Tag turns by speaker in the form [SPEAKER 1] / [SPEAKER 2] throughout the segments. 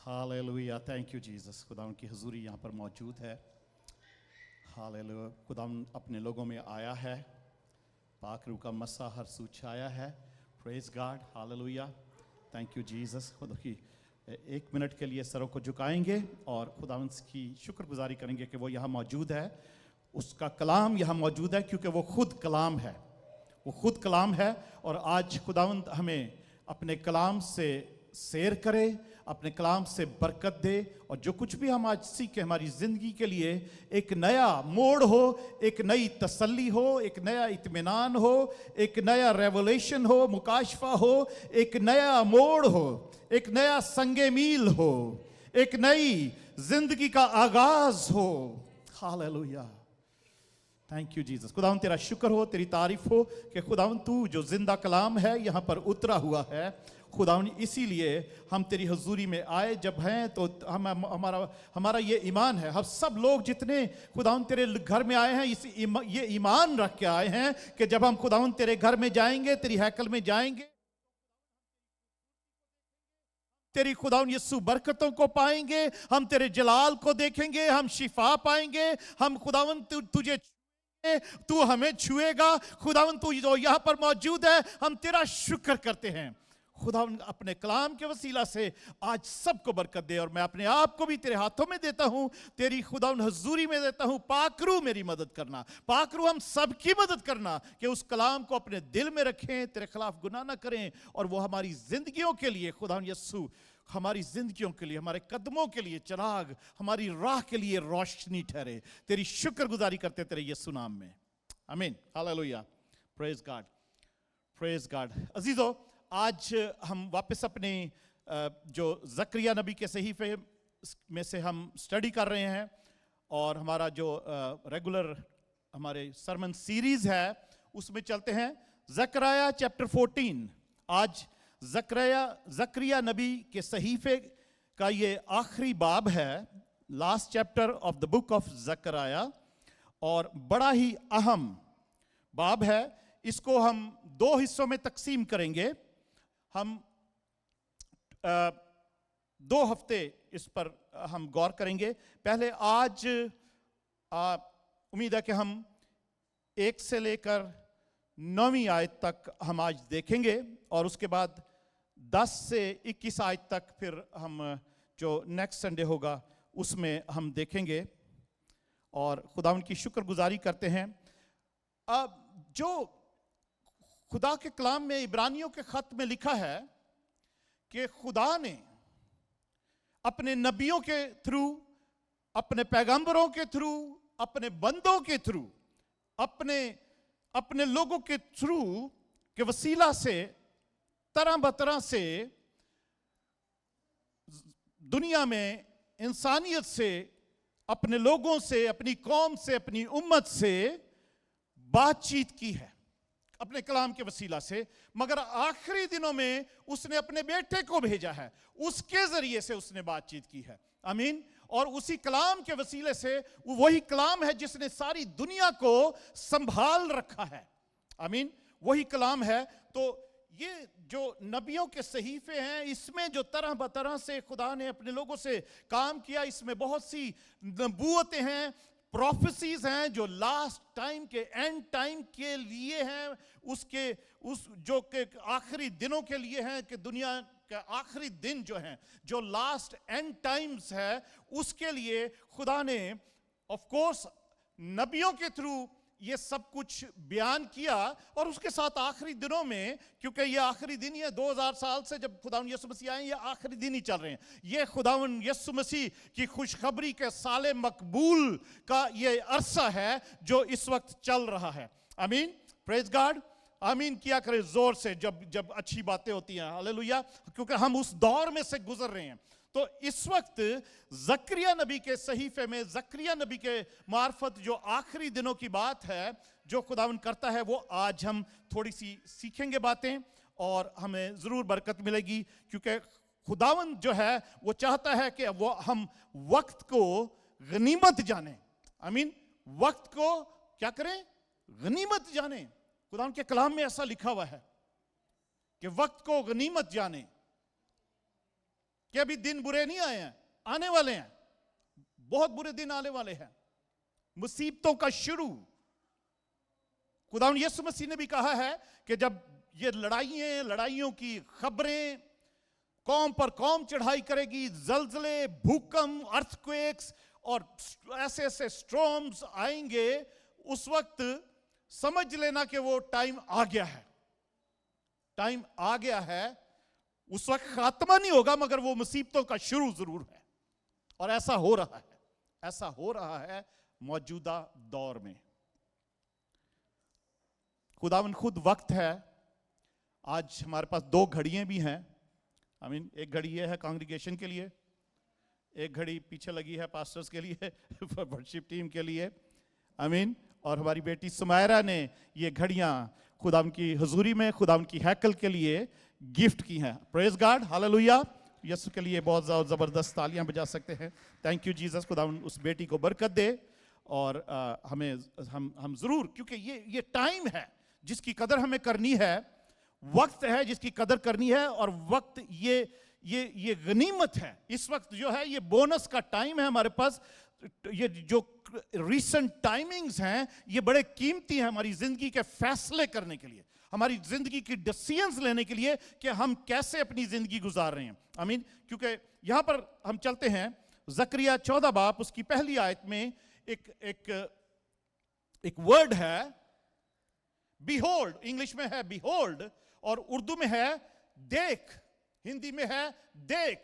[SPEAKER 1] Hallelujah, thank you Jesus. खुदा की हुजूरी यहाँ पर मौजूद है। हालेलुया, खुदा अपने लोगों में आया है, पाक रूह का मसा हर सू छाया है। Praise God, hallelujah, thank you Jesus. खुदा की 1 मिनट के लिए सरों को झुकाएंगे और खुदावंद की शुक्रगुजारी करेंगे कि वो यहाँ मौजूद है। उसका कलाम यहाँ मौजूद है क्योंकि वो खुद कलाम है, वो खुद कलाम है। और आज खुदावंद हमें अपने कलाम से सैर करे, अपने कलाम से बरकत दे, और जो कुछ भी हम आज सीखे हमारी ज़िंदगी के लिए एक नया मोड़ हो, एक नई तसल्ली हो, एक नया इत्मीनान हो, एक नया रेवलेशन हो, मुकाशफा हो, एक नया मोड़ हो, एक नया संगे मील हो, एक नई जिंदगी का आगाज हो। Hallelujah, thank you Jesus. खुदावंद तेरा शुक्र हो, तेरी तारीफ हो कि खुदावंद तू जो जिंदा कलाम है यहाँ पर उतरा हुआ है। खुदावंद इसीलिए हम तेरी हुजूरी में आए जब हैं तो हमारा ये ईमान है, हम सब लोग जितने खुदावंद तेरे घर में आए हैं ये ईमान रख के आए हैं कि जब हम खुदावंद तेरे घर में जाएंगे, तेरी हैकल में जाएंगे, तेरी खुदावंद यीशु बरकतों को पाएंगे, हम तेरे जलाल को देखेंगे, हम शिफा पाएंगे, हम खुदावंद तुझे तू हमें छुएगा। खुदावंद तू जो यहाँ पर मौजूद है, हम तेरा शुक्र करते हैं। खुदावंद अपने कलाम के वसीला से आज सबको बरकत दे, और मैं अपने आप को भी तेरे हाथों में देता हूँ, तेरी खुदावंद हुजूरी में देता हूँ। पाकरू मेरी मदद करना, पाकरू हम सबकी मदद करना कि उस कलाम को अपने दिल में रखें, तेरे खिलाफ गुनाह ना करें, और वो हमारी जिंदगियों के लिए खुदावंद यीशु हमारी जिंदगियों के लिए, हमारे कदमों के लिए चिराग, हमारी राह के लिए रोशनी ठहरे। तेरी शुक्रगुजारी करते तेरे यीशु नाम में, आमीन, हालेलुया, प्रेज गॉड, प्रेज गॉड। अजीजों, आज हम वापस अपने जो जकरिया नबी के सहीफे में से हम स्टडी कर रहे हैं, और हमारा जो रेगुलर हमारे सरमन सीरीज है उसमें चलते हैं। जकरिया चैप्टर 14, आज जकरिया नबी के सहीफे का ये आखिरी बाब है, last chapter of the book of जकरिया, और बड़ा ही अहम बाब है। इसको हम 2 हिस्सों में तकसीम करेंगे। हम 2 हफ्ते इस पर हम गौर करेंगे। पहले आज उम्मीद है कि हम 1 से लेकर 9वीं आयत तक हम आज देखेंगे, और उसके बाद 10 से 21 आयत तक फिर हम जो नेक्स्ट संडे होगा उसमें हम देखेंगे, और खुदावंद की शुक्रगुजारी करते हैं। अब जो खुदा के कलाम में इब्रानियों के खत में लिखा है कि खुदा ने अपने नबियों के थ्रू, अपने पैगंबरों के थ्रू, अपने बंदों के थ्रू, अपने लोगों के थ्रू के वसीला से तरह बतरह से दुनिया में इंसानियत से, अपने लोगों से, अपनी कौम से, अपनी उम्मत से बातचीत की है अपने कलाम के वसीला से। मगर आखिरी दिनों में उसने अपने बेटे को भेजा है, उसके जरिए से उसने बातचीत की है, आमीन। और उसी कलाम के वसीले से, वही कलाम है जिसने सारी दुनिया को संभाल रखा है, आमीन, वही कलाम है। तो ये जो नबियों के सहीफे हैं, इसमें जो तरह बतरह से खुदा ने अपने लोगों से काम किया, इसमें बहुत सी नबूवतें हैं, प्रोफेसीज हैं जो लास्ट टाइम के, एंड टाइम के लिए हैं, उस जो के आखिरी दिनों के लिए हैं, कि दुनिया का आखिरी दिन जो है, जो लास्ट एंड टाइम्स है, उसके लिए खुदा ने ऑफ कोर्स नबियों के थ्रू ये सब कुछ बयान किया। और उसके साथ आखिरी दिनों में, क्योंकि ये आखिरी दिन, ये 2000 साल से जब खुदावंद यीशु मसीह आए, ये आखिरी दिन ही चल रहे हैं। ये खुदावंद यीशु मसीह की खुशखबरी के साले मकबूल का ये अरसा है जो इस वक्त चल रहा है, आमीन, प्रेज गॉड, आमीन किया करें जोर से जब अच्छी बातें होती हैं, हालेलुया, क्योंकि हम उस दौर में से गुजर रहे हैं। तो इस वक्त जकरिया नबी के सहीफे में, जकरिया नबी के मार्फत जो आखिरी दिनों की बात है जो खुदावंद करता है, वो आज हम थोड़ी सी सीखेंगे बातें, और हमें जरूर बरकत मिलेगी। क्योंकि खुदावंद जो है वो चाहता है कि वो हम वक्त को गनीमत जाने, आमीन, वक्त को क्या करें, गनीमत जाने। खुदावंद के कलाम में ऐसा लिखा हुआ है कि वक्त को गनीमत जाने। कि अभी दिन बुरे नहीं आए हैं, आने वाले हैं, बहुत बुरे दिन आने वाले हैं, मुसीबतों का शुरू। खुदावंद यीशु मसीह ने भी कहा है कि जब ये लड़ाइयों की खबरें, कौम पर कौम चढ़ाई करेगी, जलजले, भूकंप, अर्थक्वेक्स और ऐसे ऐसे स्टॉर्म्स आएंगे, उस वक्त समझ लेना कि वो टाइम आ गया है, टाइम आ गया है। उस वक्त खात्मा नहीं होगा, मगर वो मुसीबतों का शुरू जरूर है। और ऐसा हो रहा है, ऐसा हो रहा है मौजूदा दौर में। खुदावंद खुद वक्त है। आज हमारे पास 2 घड़ियां भी हैं। एक घड़ी ये है कांग्रीगेशन के लिए, एक घड़ी पीछे लगी है पास्टर्स के लिए, वर्शिप टीम के लिए। और हमारी बेटी सुमायरा ने ये घड़ियां खुदावंद की हुजूरी में, खुदावंद की हैकल के लिए गिफ्ट की हैं। Praise God, hallelujah. यीशु के लिए बहुत जबरदस्त तालियां बजा सकते हैं। Thank you Jesus. खुदावंद उस बेटी को बरकत दे। और हम जरूर, क्योंकि ये टाइम है जिसकी कदर हमें करनी है, वक्त है जिसकी कदर करनी है। और वक्त ये गनीमत है। इस वक्त जो है ये बोनस का टाइम है हमारे पास। ये जो रीसेंट टाइमिंग्स हैं ये बड़े कीमती हैं हमारी जिंदगी के फैसले करने के लिए, हमारी जिंदगी की डिसीजंस लेने के लिए कि हम कैसे अपनी जिंदगी गुजार रहे हैं। क्योंकि यहां पर हम चलते हैं जकरिया 14 बाब उसकी पहली आयत में एक वर्ड है बिहोल्ड। इंग्लिश में है बिहोल्ड और उर्दू में है देख, हिंदी में है देख,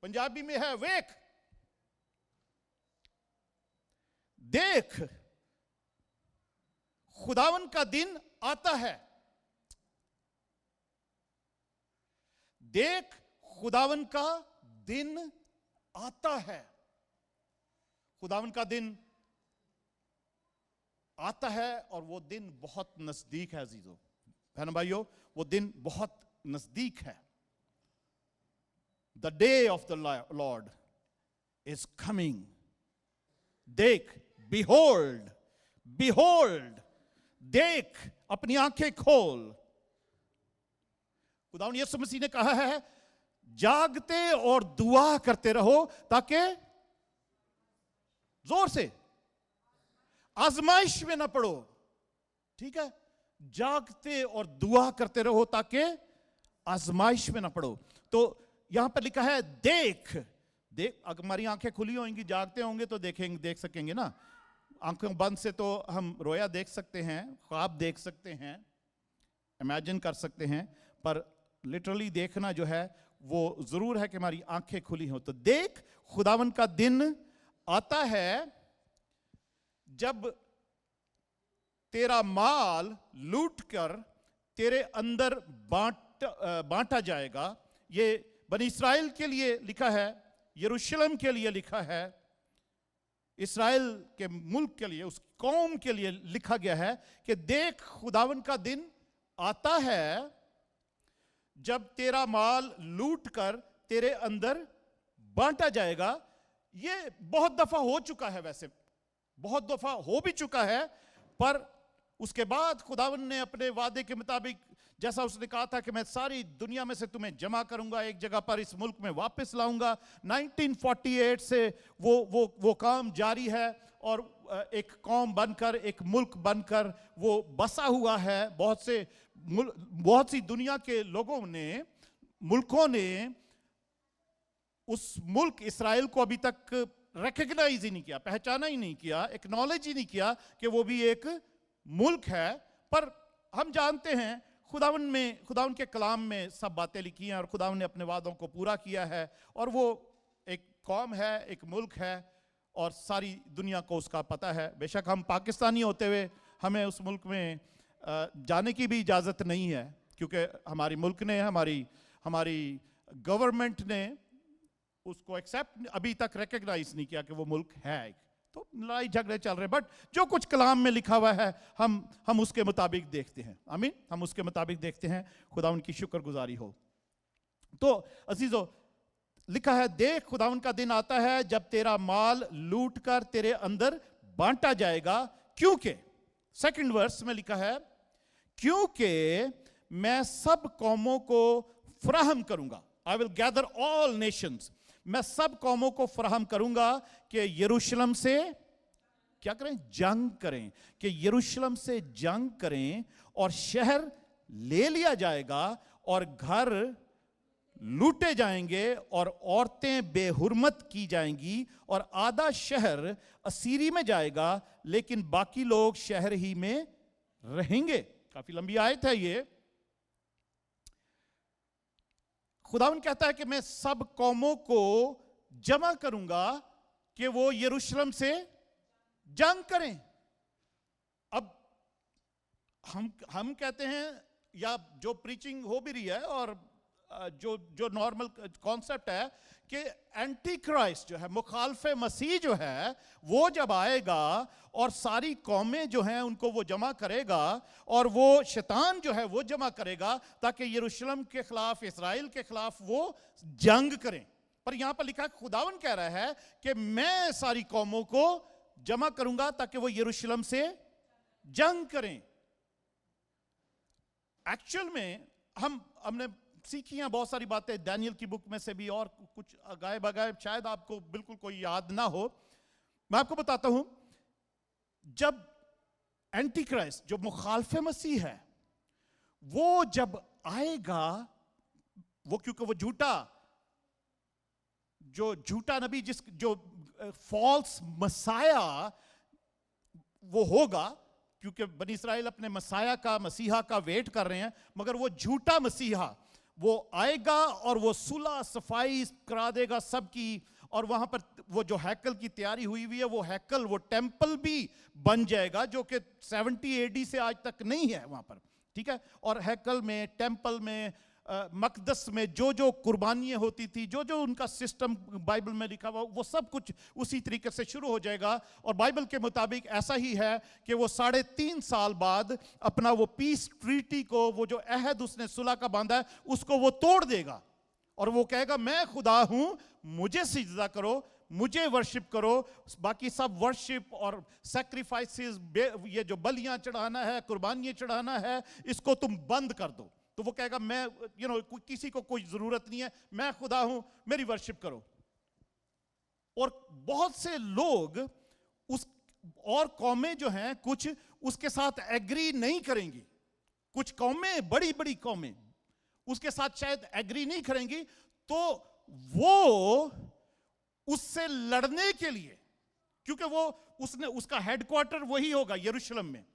[SPEAKER 1] पंजाबी में है वेख। देख, खुदावन का दिन आता है। देख, खुदावन का दिन आता है। खुदावन का दिन आता है और वो दिन बहुत नजदीक है अजीजों, बहन भाइयों, वो दिन बहुत नजदीक है। The day of the Lord is coming. देख, बिहोल्ड, बिहोल्ड, देख, अपनी आंखें खोल। खुदावंद यीशु मसीह ने कहा है जागते और दुआ करते रहो ताकि, जोर से, आजमाइश में ना पड़ो। ठीक है, जागते और दुआ करते रहो ताकि आजमाइश में ना पड़ो। तो यहां पर लिखा है देख, देख, अगर हमारी आंखें खुली होंगी, जागते होंगे तो देख सकेंगे ना। आंखों बंद से तो हम रोया देख सकते हैं, ख्वाब देख सकते हैं, इमेजिन कर सकते हैं, पर लिटरली देखना जो है वो जरूर है कि हमारी आंखें खुली हो। तो देख, खुदावन का दिन आता है जब तेरा माल लूट कर तेरे अंदर बांटा जाएगा। ये बनी इस्राएल के लिए लिखा है, यरूशलेम के लिए लिखा है, इस्राएल के मुल्क के लिए, उस कौम के लिए लिखा गया है कि देख, खुदावन का दिन आता है जब तेरा माल लूट कर तेरे अंदर बांटा जाएगा। ये बहुत दफा हो चुका है, वैसे बहुत दफा हो भी चुका है, पर उसके बाद खुदावन ने अपने वादे के मुताबिक, जैसा उसने कहा था कि मैं सारी दुनिया में से तुम्हें जमा करूंगा, एक जगह पर इस मुल्क में वापस लाऊंगा, 1948 से वो काम जारी है और एक कौम बनकर, एक मुल्क बनकर वो बसा हुआ है। बहुत सी दुनिया के लोगों ने, मुल्कों ने उस मुल्क इस्राएल को अभी तक रिकॉग्नाइज ही नहीं किया, पहचाना ही नहीं किया, एक्नॉलेज ही नहीं किया कि वो भी एक मुल्क है। पर हम जानते हैं खुदावन के कलाम में सब बातें लिखी हैं और खुदावन ने अपने वादों को पूरा किया है, और वो एक कौम है, एक मुल्क है और सारी दुनिया को उसका पता है। बेशक हम पाकिस्तानी होते हुए हमें उस मुल्क में जाने की भी इजाज़त नहीं है, क्योंकि हमारी मुल्क ने, हमारी गवर्नमेंट ने उसको एक्सेप्ट अभी तक रिकॉग्नाइज नहीं किया कि वो मुल्क है। तो लड़ाई झगड़े चल रहे, बट जो कुछ कलाम में लिखा हुआ है हम उसके मुताबिक देखते हैं। आमीन, हम उसके मुताबिक देखते हैं। खुदावन की शुक्रगुजारी हो। तो अजीजों, लिखा है देख, खुदावन का दिन आता है जब तेरा माल लूट कर तेरे अंदर बांटा जाएगा, क्योंकि, सेकंड वर्स में लिखा है, क्योंकि मैं सब कौमों को फराहम करूंगा। I will gather all nations. मैं सब कौमों को फराहम करूंगा कि यरूशलेम से क्या करें? जंग करें, कि यरूशलेम से जंग करें और शहर ले लिया जाएगा और घर लूटे जाएंगे और औरतें बेहुरमत की जाएंगी और आधा शहर असीरी में जाएगा लेकिन बाकी लोग शहर ही में रहेंगे. काफी लंबी आयत है ये. खुदावन कहता है कि मैं सब कौमों को जमा करूंगा कि वो यरूशलेम से जंग करें. अब हम कहते हैं, या जो प्रीचिंग हो भी रही है और जो नॉर्मल कॉन्सेप्ट है कि एंटी क्राइस्ट जो है, मुखालफे मसीह जो है, वो जब आएगा और सारी कौमें जो हैं उनको वो जमा करेगा और वो शैतान जो है वो जमा करेगा ताकि यरूशलेम के खिलाफ, इस्राएल के खिलाफ वो जंग करें. पर यहां पर लिखा है, खुदावन कह रहा है कि मैं सारी कौमों को जमा करूंगा ताकि वो यरूशलेम से जंग करें. एक्चुअल में हमने सीखी हैं बहुत सारी बातें दानियल की बुक में से भी, और कुछ गायब बगायब शायद आपको बिल्कुल कोई याद ना हो. मैं आपको बताता हूं, जब एंटी क्राइस्ट, जो मुखालफे मसीह है, वो जब आएगा, वो क्योंकि वो झूठा नबी, जो फॉल्स मसाया वो होगा, क्योंकि बनी इस्राएल अपने मसीहा का वेट कर रहे हैं, मगर वो झूठा मसीहा वो आएगा और वो सुलह सफाई करा देगा सबकी. और वहां पर वो जो हैकल की तैयारी हुई हुई है, वो हैकल, वो टेंपल भी बन जाएगा, जो कि 70 AD से आज तक नहीं है वहां पर. ठीक है. और हैकल में, टेंपल में, मकदस में जो कुर्बानियां होती थी, जो उनका सिस्टम बाइबल में लिखा हुआ, वो सब कुछ उसी तरीके से शुरू हो जाएगा. और बाइबल के मुताबिक ऐसा ही है कि वो 3.5 साल बाद अपना वो पीस ट्रीटी को, वो जो अहद उसने सुलह का बांधा है, उसको वो तोड़ देगा और वो कहेगा मैं खुदा हूं, मुझे सिजदा करो, मुझे वर्शिप करो. बाकी सब वर्शिप और सैक्रिफाइसेस, ये जो बलियां चढ़ाना है, कुर्बानियां चढ़ाना है, इसको तुम बंद कर दो. तो वो कहेगा मैं किसी को कोई जरूरत नहीं है, मैं खुदा हूं, मेरी वर्शिप करो. और बहुत से लोग और कौमें जो हैं कुछ उसके साथ एग्री नहीं करेंगी. कुछ कौमें, बड़ी बड़ी कौमें उसके साथ शायद एग्री नहीं करेंगी, तो वो उससे लड़ने के लिए, क्योंकि उसका हेडक्वार्टर वही होगा यरूशलेम में,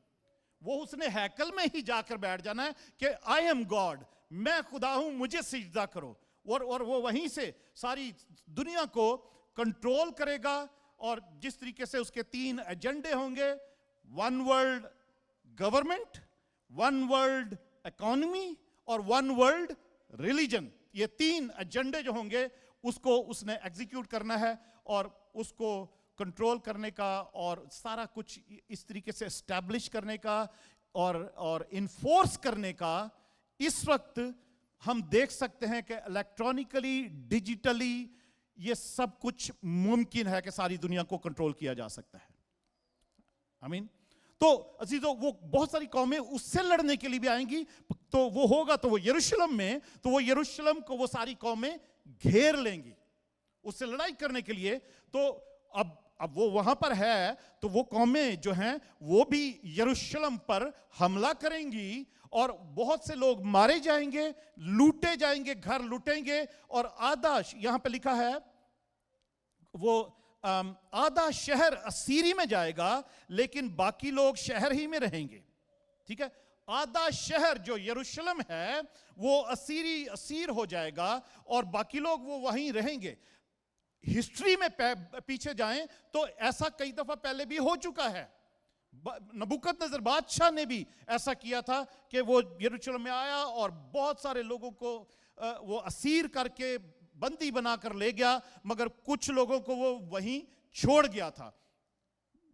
[SPEAKER 1] वो उसने हैकल में ही जाकर बैठ जाना है कि आई एम गॉड, मैं खुदा हूं, मुझे सिजदा करो. और वो वहीं से सारी दुनिया को कंट्रोल करेगा. और जिस तरीके से उसके 3 एजेंडे होंगे, 1 वर्ल्ड गवर्नमेंट, 1 वर्ल्ड इकोनॉमी और 1 वर्ल्ड रिलीजन, ये 3 एजेंडे जो होंगे उसको उसने एग्जीक्यूट करना है और उसको कंट्रोल करने का और सारा कुछ इस तरीके से एस्टैब्लिश करने का और इन्फोर्स करने का. इस वक्त हम देख सकते हैं कि इलेक्ट्रॉनिकली, डिजिटली ये सब कुछ मुमकिन है कि सारी दुनिया को कंट्रोल किया जा सकता है. आमीन. तो अजीजों, वो बहुत सारी कौमें उससे लड़ने के लिए भी आएंगी. तो वो होगा तो वो यरूशलेम में, तो वो यरूशलेम को वो सारी कौमें घेर लेंगी उससे लड़ाई करने के लिए. तो अब वो वहां पर है, तो वो कौमें जो हैं वो भी यरूशलेम पर हमला करेंगी और बहुत से लोग मारे जाएंगे, लूटे जाएंगे, घर लूटेंगे. और आधा, यहां पे लिखा है, वो आधा शहर असीरी में जाएगा लेकिन बाकी लोग शहर ही में रहेंगे. ठीक है. आधा शहर जो यरूशलेम है वो असीर हो जाएगा और बाकी लोग वो वहीं रहेंगे. हिस्ट्री में पीछे जाएं तो ऐसा कई दफा पहले भी हो चुका है. नबूकदनेस्सर बादशाह ने भी ऐसा किया था कि वो यरूशलेम में आया और बहुत सारे लोगों को वो असीर करके बंदी बनाकर ले गया, मगर कुछ लोगों को वो वहीं छोड़ गया था.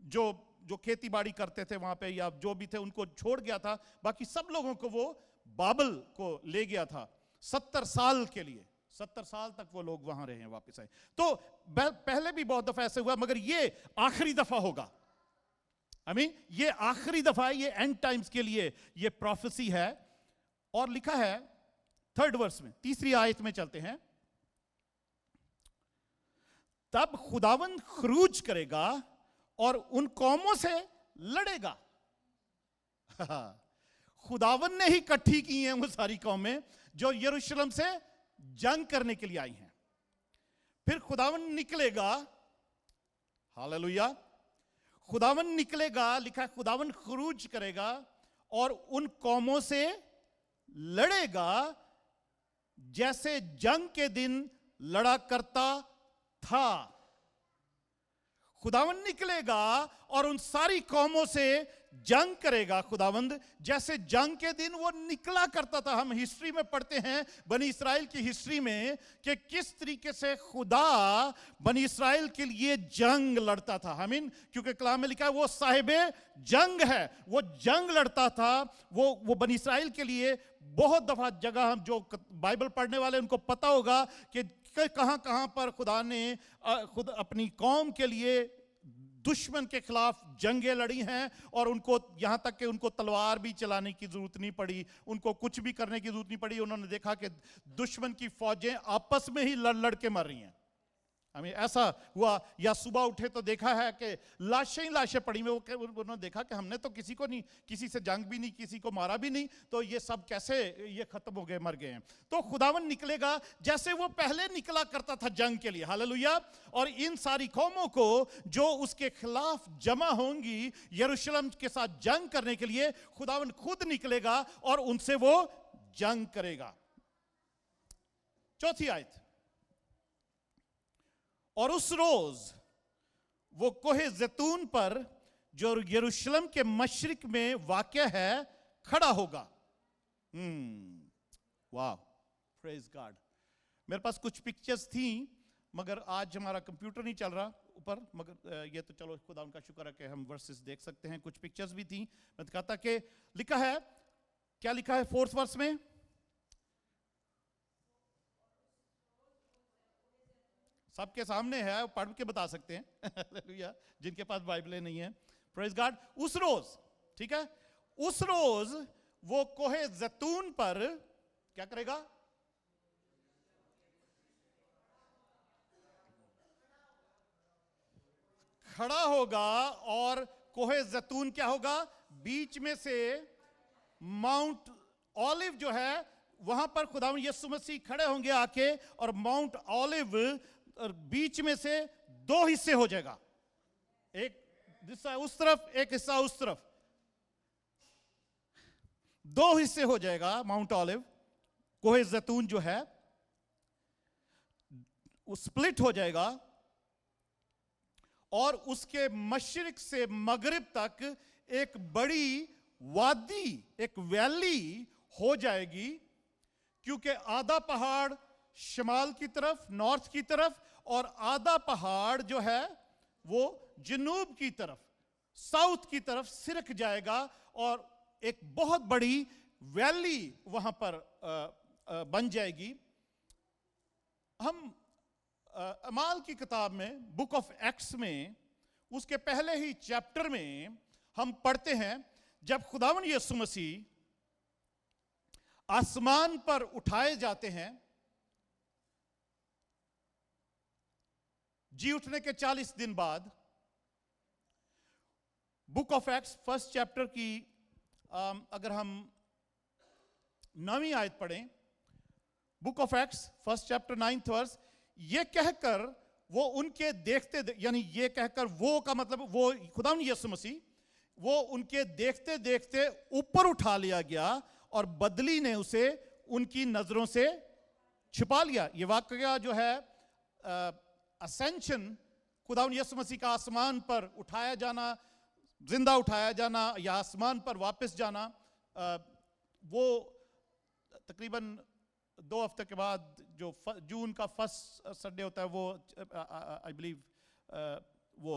[SPEAKER 1] जो खेती बाड़ी करते थे वहां पे या जो भी थे उनको छोड़ गया था. बाकी सब लोगों को वो बाबल को ले गया था 70 साल के लिए. 70 साल तक वो लोग वहां रहे हैं, वापस आए. तो पहले भी बहुत दफा ऐसे हुआ, मगर ये आखिरी दफा होगा. ये आखिरी दफा है, ये एंड टाइम्स के लिए ये प्रोफेसी है. और लिखा है 3rd वर्स में, 3री आयत में चलते हैं. तब खुदावंद खरूज करेगा और उन कौमों से लड़ेगा। खुदावंद ने ही इकट्ठी की हैं वो सारी कौमें जो यरूशलेम से जंग करने के लिए आई हैं। फिर खुदावंद निकलेगा, हालेलुया, खुदावंद निकलेगा, लिखा है खुदावंद खरूज करेगा और उन कौमों से लड़ेगा जैसे जंग के दिन लड़ा करता था। खुदावंद निकलेगा और उन सारी कौमों से जंग करेगा खुदावंद जैसे जंग के दिन वो निकला करता था। हम हिस्ट्री में पढ़ते हैं, बनी इसराइल की हिस्ट्री में, कि किस तरीके से खुदा बनी इसराइल के लिए जंग लड़ता था। आमीन। क्योंकि कलाम में लिखा है वो साहिबे जंग है, वो जंग लड़ता था। वो बनी इसराइल के लिए बहुत दफा जगह, हम जो बाइबल पढ़ने वाले उनको पता होगा कि कहां कहां पर खुदा ने खुद अपनी कौम के लिए दुश्मन के खिलाफ जंगें लड़ी हैं, और उनको यहां तक कि उनको तलवार भी चलाने की जरूरत नहीं पड़ी, उनको कुछ भी करने की जरूरत नहीं पड़ी। उन्होंने देखा कि दुश्मन की फौजें आपस में ही लड़ लड़ के मर रही हैं। हमें ऐसा हुआ, या सुबह उठे तो देखा है कि लाशें ही लाशें पड़ी में। उन्होंने देखा कि हमने तो किसी को नहीं, किसी से जंग भी नहीं, किसी को मारा भी नहीं, तो ये सब कैसे ये खत्म हो गए, मर गए हैं। तो खुदावन निकलेगा जैसे वो पहले निकला करता था जंग के लिए, हालेलुया। और इन सारी कौमों को जो उसके खिलाफ जमा होंगी यरूशलेम के साथ जंग करने के लिए, खुदावन खुद निकलेगा और उनसे वो जंग करेगा। चौथी आयत, और उस रोज वो कोहे जैतून पर जो यरूशलेम के मशरिक में वाक़ है खड़ा होगा। वाह, प्रेज गॉड। मेरे पास कुछ पिक्चर्स थी मगर आज हमारा कंप्यूटर नहीं चल रहा ऊपर, मगर ये तो चलो खुदा उनका शुक्र है कि हम वर्सेस देख सकते हैं। कुछ पिक्चर्स भी थी। मैं कहता कि लिखा है, क्या लिखा है 4th वर्स में? सबके सामने है, पढ़ के बता सकते हैं हालेलुया, जिनके पास बाइबलें नहीं है। Praise God. उस रोज, ठीक है, उस रोज वो कोहे जैतून पर क्या करेगा? खड़ा होगा। और कोहे जैतून क्या होगा? बीच में से माउंट ऑलिव जो है वहां पर खुदावंद यीशु मसीह खड़े होंगे आके, और माउंट ऑलिव और बीच में से 2 हिस्से हो जाएगा, एक हिस्सा उस तरफ, एक हिस्सा उस तरफ, 2 हिस्से हो जाएगा माउंट ऑलिव। कोहे जैतून जो है वो स्प्लिट हो जाएगा, और उसके मशरिक से मगरिब तक एक बड़ी वादी, एक वैली हो जाएगी। क्योंकि आधा पहाड़ शिमाल की तरफ, नॉर्थ की तरफ, और आधा पहाड़ जो है वो जनूब की तरफ, साउथ की तरफ सिरक जाएगा, और एक बहुत बड़ी वैली वहां पर बन जाएगी। हम अमाल की किताब में, बुक ऑफ एक्ट्स में, उसके पहले ही चैप्टर में हम पढ़ते हैं, जब खुदावंद यीशु मसीह आसमान पर उठाए जाते हैं, जी उठने के 40 दिन बाद। Book of Acts 1st chapter की अगर हम 9वीं आयत पढ़ें, book of Acts 1st chapter 9th verse, ये कहकर वो उनके देखते, यानी ये कहकर, वो का मतलब वो खुदावंद यीशु मसीह, वो उनके देखते देखते ऊपर उठा लिया गया, और बदली ने उसे उनकी नजरों से छिपा लिया। ये वाकया जो है असेंशन, खुदावंद यीशु मसीह का आसमान पर उठाया जाना, जिंदा उठाया जाना, या आसमान पर वापस जाना, वो तकरीबन 2 हफ्ते के बाद जो जून का 1st संडे होता है, वो आई बिलीव वो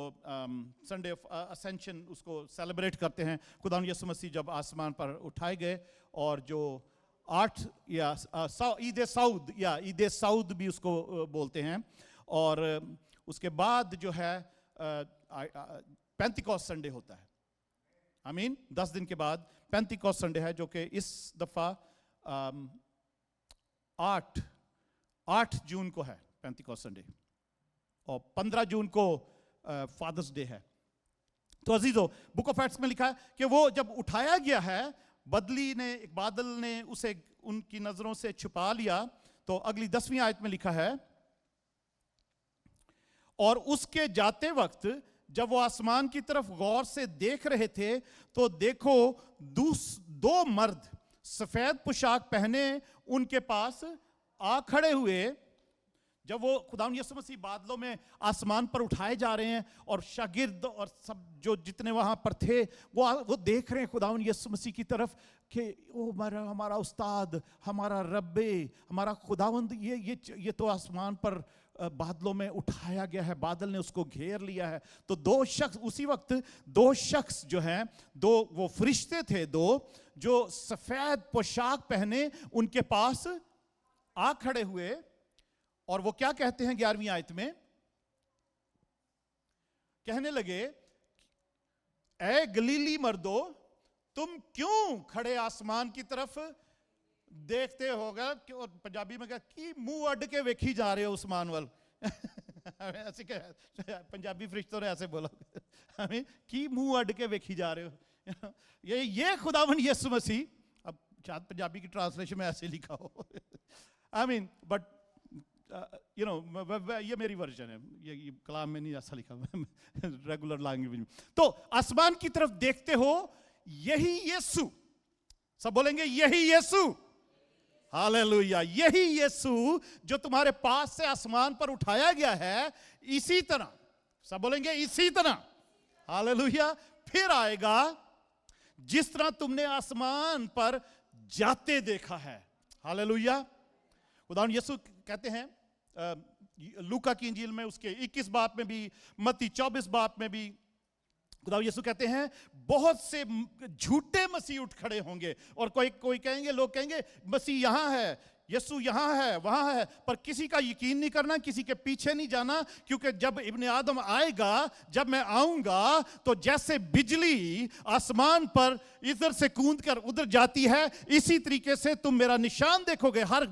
[SPEAKER 1] संडे ऑफ असेंशन उसको सेलिब्रेट करते हैं। खुदावंद यीशु मसीह जब आसमान पर उठाए गए, और जो 8 या ईद सऊद, या ईद सऊद भी उसको बोलते हैं, और उसके बाद जो है पेंतिकोस्त संडे होता है। आमीन। 10 दिन के बाद पेंतिकोस्त संडे है, जो कि इस दफा 8 जून को है पेंतिकोस्त संडे। और 15 जून को फादर्स डे है। तो अजीजों, बुक ऑफ एक्ट्स में लिखा है कि वो जब उठाया गया है, बदली ने, एक बादल ने उसे उनकी नजरों से छुपा लिया। तो अगली 10वीं आयत में लिखा है, और उसके जाते वक्त जब वो आसमान की तरफ गौर से देख रहे थे तो देखो दो मर्द सफेद पोशाक पहने उनके पास आ खड़े हुए। जब वो खुदावंद यीशु मसीह बादलों में आसमान पर उठाए जा रहे हैं और शागिर्द और सब जो जितने वहां पर थे वो देख रहे हैं खुदावंद यीशु मसीह की तरफ कि ओ हमारा उस्ताद, हमारा रब्बे, हमारा खुदावंद ये तो आसमान पर बादलों में उठाया गया है, बादल ने उसको घेर लिया है। तो दो शख्स, उसी वक्त दो शख्स जो हैं, दो वो फरिश्ते थे, दो जो सफेद पोशाक पहने उनके पास आ खड़े हुए। और वो क्या कहते हैं 11वीं आयत में, कहने लगे, ऐ गलीली मर्दो, तुम क्यों खड़े आसमान की तरफ देखते होगा। और पंजाबी में क्या कि मुंह अड्ड के वेखी जा रहे हो उस्मान वाल। ऐसे क्या पंजाबी फरिश्तों ने ऐसे बोला, हमें कि मुंह अड्ड के वेखी जा रहे हो। ये खुदावंद यीशु मसीह, अब शायद पंजाबी की ट्रांसलेशन में ऐसे लिखा हो, I mean but you know ये मेरी वर्जन है, ये कलाम में नहीं ऐसा लिखा रेगुलर लैंग्वेज में। तो आसमान की तरफ देखते हो, यही यीशु, सब बोलेंगे यही यीशु, हालेलुया, यही यीशु जो तुम्हारे पास से आसमान पर उठाया गया है, इसी तरह, सब बोलेंगे इसी तरह, हालेलुया, फिर आएगा जिस तरह तुमने आसमान पर जाते देखा है। हालेलुया। खुदावंद यीशु कहते हैं लूका की इंजील में उसके 21 बाब में भी, मत्ती 24 बाब में भी खुदावंद यीशु कहते हैं बहुत से झूठे मसीह उठ खड़े होंगे। और कोई कहेंगे, लोग कहेंगे मसीह यहां है, यीशु यहां है, वहां है, पर किसी का यकीन नहीं करना, किसी के पीछे नहीं जाना, क्योंकि जब इब्ने आदम आएगा, जब मैं आऊंगा तो जैसे बिजली आसमान पर इधर से कूद कर उधर जाती है, इसी तरीके से तुम मेरा निशान देखोगे। हर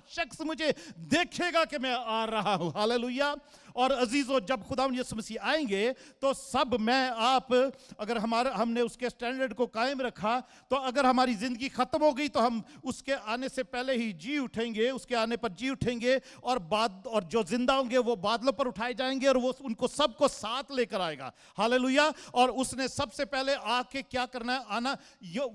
[SPEAKER 1] शख्स मुझे देखेगा कि मैं आ रहा हूं। हालेलुया। और अजीजों, जब खुदावंद यीशु मसीह आएंगे तो सब, मैं आप, अगर हमने उसके स्टैंडर्ड को कायम रखा, तो अगर हमारी जिंदगी खत्म हो गई तो हम उसके आने से पहले ही जी उठेंगे, उसके आने पर जी उठेंगे, और जो जिंदा होंगे वो बादलों पर उठाए जाएंगे और वो उनको सबको साथ लेकर आएगा। हालेलुया। और उसने सबसे पहले आके क्या करना है, आना,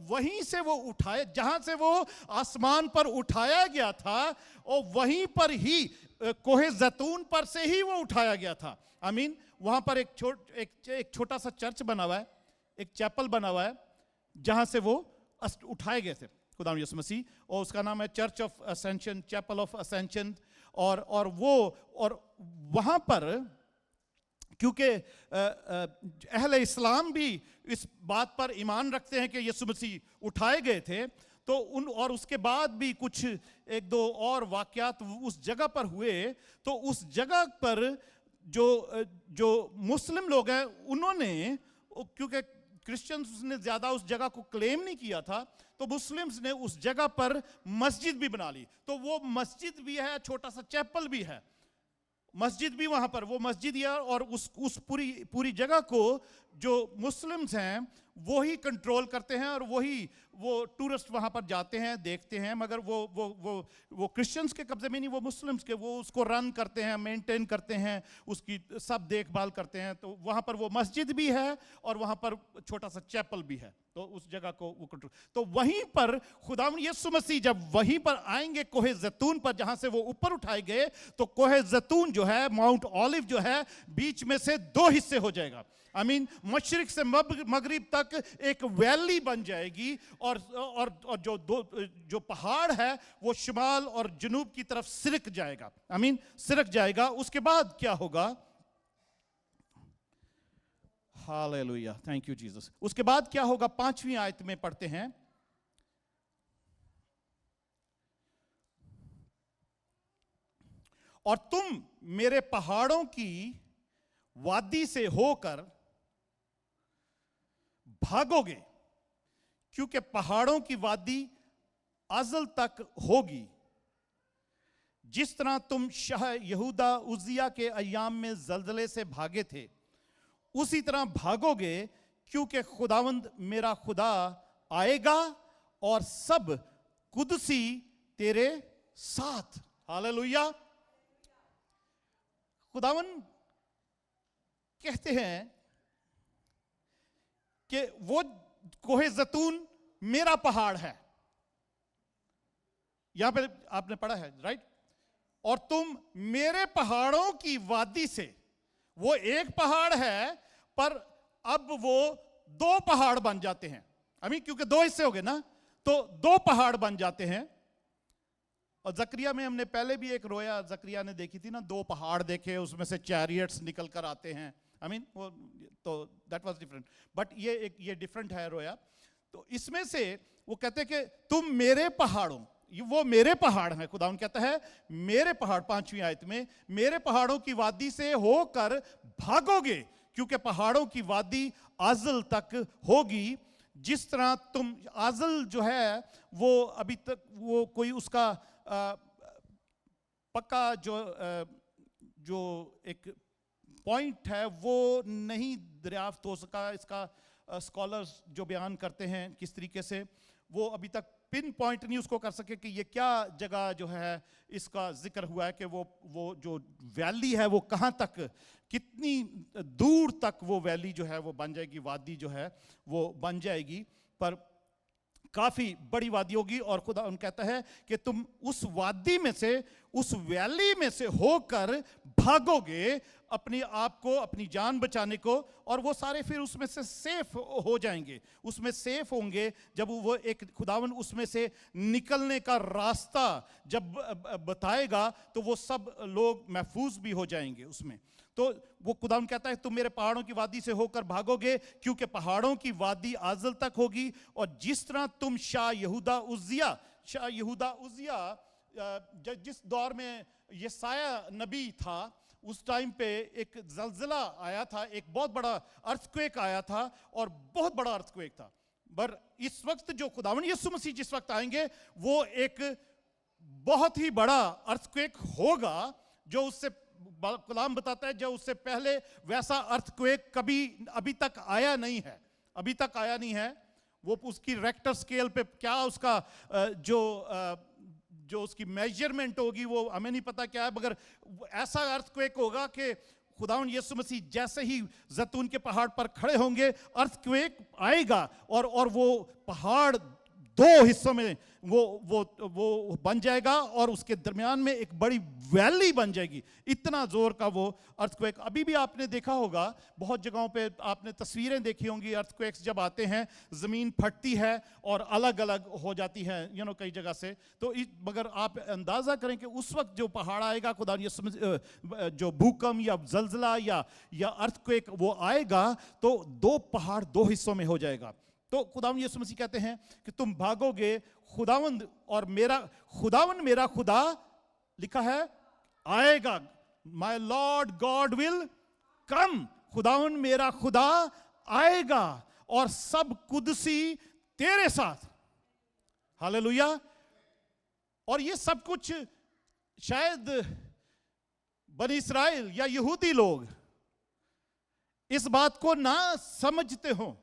[SPEAKER 1] वहीं से वो उठाए, जहां से वो आसमान पर उठाया गया था, और वहीं पर ही कोहे जैतून पर से ही वो उठाया गया था। आमीन। वहां पर एक छोटा सा चर्च बना हुआ है, एक चैपल बना हुआ है, जहां से वो उठाए गए थे खुदावंद यीशु मसीह, और उसका नाम है Church of Ascension, Chapel of Ascension. और वहां पर क्योंकि अहले इस्लाम भी इस बात पर ईमान रखते हैं कि यीशु मसीह उठाए गए थे, तो और उसके बाद भी कुछ एक दो और वाकयात उस जगह पर हुए, तो उस जगह पर जो मुस्लिम लोग हैं, उन्होंने, क्योंकि क्रिश्चियंस ने ज्यादा उस जगह को क्लेम नहीं किया था, तो मुस्लिम्स ने उस जगह पर मस्जिद भी बना ली। तो वो मस्जिद भी है, छोटा सा चैपल भी है, मस्जिद भी वहां पर, वो मस्जिद है, और उस पूरी जगह को जो मुस्लिम्स हैं वो ही कंट्रोल करते हैं, और वो टूरिस्ट वहां पर जाते हैं, देखते हैं, मगर वो क्रिश्चियंस के कब्जे में नहीं, वो मुस्लिम्स के, वो उसको रन करते हैं, मेंटेन करते हैं, उसकी सब देखभाल करते हैं। तो वहां पर वो मस्जिद भी है और वहां पर छोटा सा चैपल भी है, तो उस जगह को वो कंट्रोल। तो वहीं पर खुदावंद यीशु मसीह जब वहीं पर आएंगे कोहे जैतून पर, जहां से वो ऊपर उठाए गए, तो कोहे जैतून जो है, माउंट ऑलिव जो है, बीच में से दो हिस्से हो जाएगा। आई मीन, मशरिक से मगरिब तक एक वैली बन जाएगी, और जो पहाड़ है वो शिमाल और जनूब की तरफ सिरक जाएगा। आई मीन, सिरक जाएगा। उसके बाद क्या होगा? Hallelujah, thank you Jesus. उसके बाद क्या होगा? 5वीं आयत में पढ़ते हैं, और तुम मेरे पहाड़ों की वादी से होकर भागोगे, क्योंकि पहाड़ों की वादी अज़ल तक होगी, جس طرح تم شاہ یہودا عزیہ کے ایام میں زلزلے سے بھاگے تھے اسی طرح بھاگو گے، کیونکہ خداوند میرا خدا آئے گا اور سب قدسی تیرے ساتھ. ہاللویا. خداوند کہتے ہیں کہ وہ کوہ زیتون میرا پہاڑ ہے. یہاں پہ آپ نے پڑھا ہے رائٹ. اور تم میرے پہاڑوں کی وادی سے، وہ ایک پہاڑ ہے پر اب وہ دو پہاڑ بن جاتے ہیں. کیونکہ دو حصے ہو گئے نا، تو دو پہاڑ بن جاتے ہیں. اور زکریا میں ہم نے پہلے بھی ایک رویا زکریا نے دیکھی تھی نا، دو پہاڑ دیکھے، اس میں سے چیریٹس نکل کر آتے ہیں. تو دیٹ واز ڈفرنٹ، بٹ یہ ڈفرنٹ ہے رویا. تو اس میں سے وہ کہتے ہیں کہ تم میرے پہاڑوں، وہ میرے پہاڑ ہیں. خدا ان کہتا ہے میرے پہاڑ، 5ویں آیت میں، میرے پہاڑوں کی وادی سے ہو کر بھاگو گے، کیونکہ پہاڑوں کی وادی آزل تک ہوگی. جس طرح تم، آزل جو ہے وہ ابھی تک وہ کوئی اس کا پکا جو ایک پوائنٹ ہے وہ نہیں دریافت ہو سکا. اس کا اسکالرز جو بیان کرتے ہیں کس طریقے سے، وہ ابھی تک پن پوائنٹ نہیں اس کو کر سکے کہ یہ کیا جگہ جو ہے اس کا ذکر ہوا ہے کہ وہ جو ویلی ہے وہ کہاں تک، کتنی دور تک وہ ویلی جو ہے وہ بن جائے گی، وادی جو ہے وہ بن جائے گی. پر کافی بڑی وادی ہوگی. اور خدا ان کہتا ہے کہ تم اس وادی میں سے، اس ویلی میں سے ہو کر بھاگو گے اپنے آپ کو، اپنی جان بچانے کو، اور وہ سارے پھر اس میں سے سیف ہو جائیں گے. اس میں سیف ہوں گے جب وہ ایک خداوند اس میں سے نکلنے کا راستہ جب بتائے گا تو وہ سب لوگ محفوظ بھی ہو جائیں گے اس میں. تو وہ خداوند کہتا ہے تم میرے پہاڑوں کی وادی سے ہو کر بھاگو گے، کیونکہ پہاڑوں کی وادی آزل تک ہوگی. اور جس طرح تم شاہ یہودا عزیہ جس دور میں یسایہ نبی تھا، اس ٹائم پہ ایک زلزلہ آیا تھا، ایک بہت بڑا ارتھکویک آیا تھا، اور بہت بڑا ارتھکویک تھا. پر اس وقت جو خداوند یسوع مسیح جس وقت آئیں گے وہ ایک بہت ہی بڑا ارتھکویک ہوگا، جو اس سے کلام بتاتا ہے جو اس سے پہلے ویسا ارتھکویک کبھی ابھی تک آیا نہیں ہے. ابھی تک آیا نہیں ہے. وہ اس کی ریکٹر سکیل پہ کیا اس کا جو اس کی میجرمنٹ ہوگی وہ ہمیں نہیں پتا کیا ہے، مگر ایسا ارتھکویک ہوگا کہ خداوند یسوع مسیح جیسے ہی زیتون کے پہاڑ پر کھڑے ہوں گے، ارتھکویک آئے گا اور وہ پہاڑ دو حصوں میں وہ بن جائے گا، اور اس کے درمیان میں ایک بڑی ویلی بن جائے گی. اتنا زور کا وہ ارتھکویک. ابھی بھی آپ نے دیکھا ہوگا بہت جگہوں پہ، آپ نے تصویریں دیکھی ہوں گی، ارتھکویکس جب آتے ہیں زمین پھٹتی ہے اور الگ الگ ہو جاتی ہے کئی جگہ سے. تو مگر آپ اندازہ کریں کہ اس وقت جو پہاڑ آئے گا، خدا جو بھوکم یا زلزلہ یا ارتھکویک وہ آئے گا تو دو پہاڑ دو حصوں میں ہو جائے گا. تو خداوند یسوع مسیح کہتے ہیں کہ تم بھاگو گے، خداوند میرا خدا لکھا ہے آئے گا. My Lord God will come. خداوند میرا خدا آئے گا اور سب قدسی تیرے ساتھ. ہاللویا. اور یہ سب کچھ شاید بنی اسرائیل یا یہودی لوگ اس بات کو نہ سمجھتے ہوں،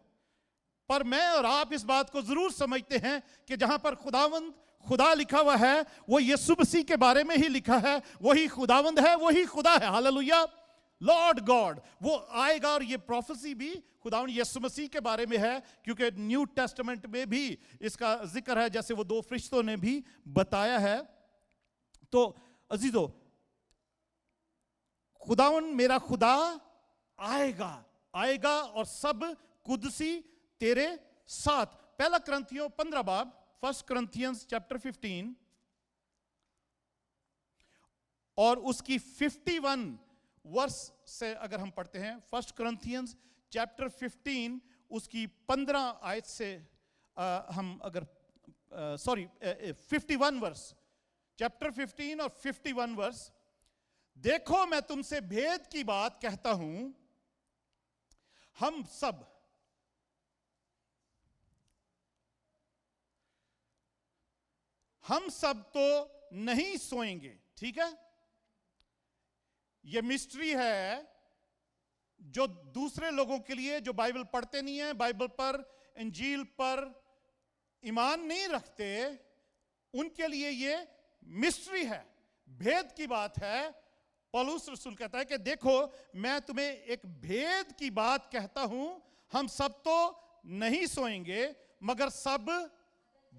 [SPEAKER 1] پر میں اور آپ اس بات کو ضرور سمجھتے ہیں کہ جہاں پر خدا لکھا ہوا ہے وہ یسوع مسیح کے بارے میں ہی لکھا ہے. وہی خداوند ہے، وہی خدا ہے. ہاللویا. لارڈ گاڈ وہ آئے گا. اور یہ پروفیسی بھی خداوند یسوع مسیح کے بارے میں ہے، کیونکہ نیو ٹیسٹمنٹ میں بھی اس کا ذکر ہے، جیسے وہ دو فرشتوں نے بھی بتایا ہے. تو عزیزو، خداوند میرا خدا آئے گا اور سب قدسی تیرے ساتھ. پہلا کرنتھیوں 15 باب، 1 Corinthians chapter 15 اور اس کی 51 ورس سے اگر ہم پڑھتے ہیں، 1 Corinthians chapter 15 اس کی 15 آیت سے ہم اگر 51 ورس، چیپٹر 15 اور 51 ورس. دیکھو میں تم سے بھید کی بات کہتا ہوں، ہم سب تو نہیں سوئیں گے. ٹھیک ہے؟ یہ مسٹری ہے جو دوسرے لوگوں کے لیے جو بائبل پڑھتے نہیں ہیں, بائبل پر, انجیل پر ایمان نہیں رکھتے, ان کے لیے یہ مسٹری ہے, بھید کی بات ہے. پولس رسول کہتا ہے کہ دیکھو میں تمہیں ایک بھید کی بات کہتا ہوں, ہم سب تو نہیں سوئیں گے مگر سب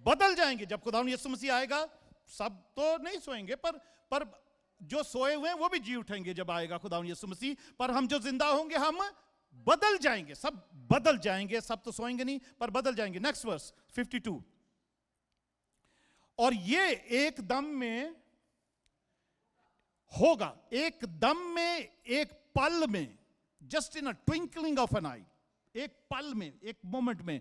[SPEAKER 1] بدل جائیں گے. جب خداوند یسوع مسیح آئے گا سب تو نہیں سوئیں گے, پر جو سوئے ہوئے ہیں وہ بھی جی اٹھیں گے جب آئے گا خداوند یسوع مسیح. پر ہم جو زندہ ہوں گے ہم بدل جائیں گے, سب بدل جائیں گے, سب تو سوئیں گے نہیں پر بدل جائیں گے. نیکسٹ ورس 52. اور یہ ایک دم میں ہوگا, ایک دم میں, ایک پل میں, just in twinkling of an eye, ایک پل میں, ایک مومنٹ میں,